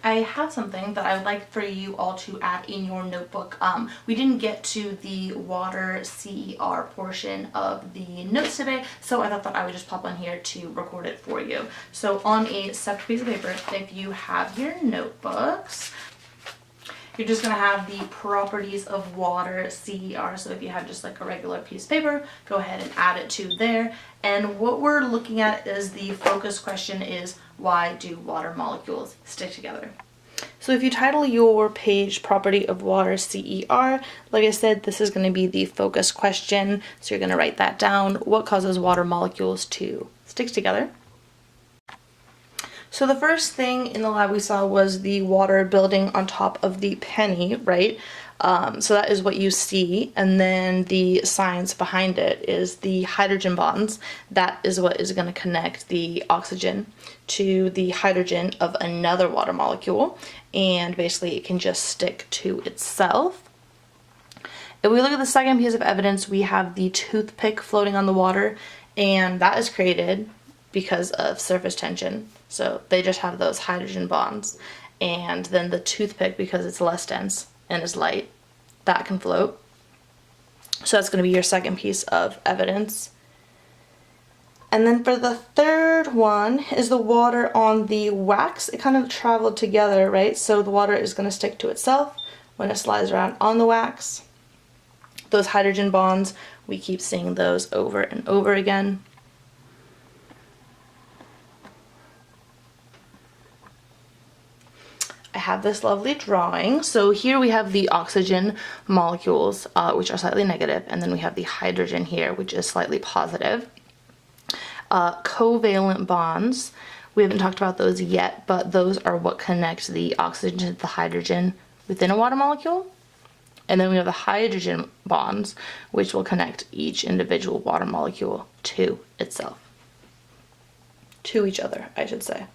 I have something that I would like for you all to add in your notebook. We didn't get to the water CER portion of the notes today, so I thought that I would just pop on here to record it for you. So on a separate piece of paper, if you have your notebooks, you're just going to have the properties of water CER. So if you have just like a regular piece of paper, go ahead and add it to there. And what we're looking at is the focus question is, why do water molecules stick together? So if you title your page property of water CER, like I said, this is going to be the focus question. So you're going to write that down. What causes water molecules to stick together? So the first thing in the lab we saw was the water building on top of the penny, right? So that is what you see, and then the science behind it is the hydrogen bonds. That is what is going to connect the oxygen to the hydrogen of another water molecule, and basically it can just stick to itself. If we look at the second piece of evidence, we have the toothpick floating on the water, and that is created because of surface tension. So they just have those hydrogen bonds, and then the toothpick, because it's less dense and is light, that can float. So that's going to be your second piece of evidence. And then for the third one is the water on the wax. It kind of traveled together, right? So the water is going to stick to itself when it slides around on the wax. Those hydrogen bonds, we keep seeing those over and over again. I have this lovely drawing. So here we have the oxygen molecules, which are slightly negative, and then we have the hydrogen here, which is slightly positive. Covalent bonds, we haven't talked about those yet, but those are what connect the oxygen to the hydrogen within a water molecule. And then we have the hydrogen bonds, which will connect each individual water molecule to itself. To each other, I should say.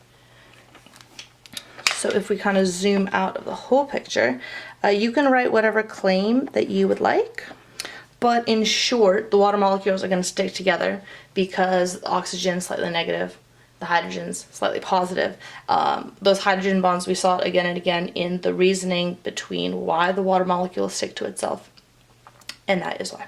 So if we kind of zoom out of the whole picture, you can write whatever claim that you would like. But in short, the water molecules are going to stick together because the oxygen is slightly negative, the hydrogen's slightly positive. Those hydrogen bonds, we saw it again and again in the reasoning between why the water molecules stick to itself. And that is why.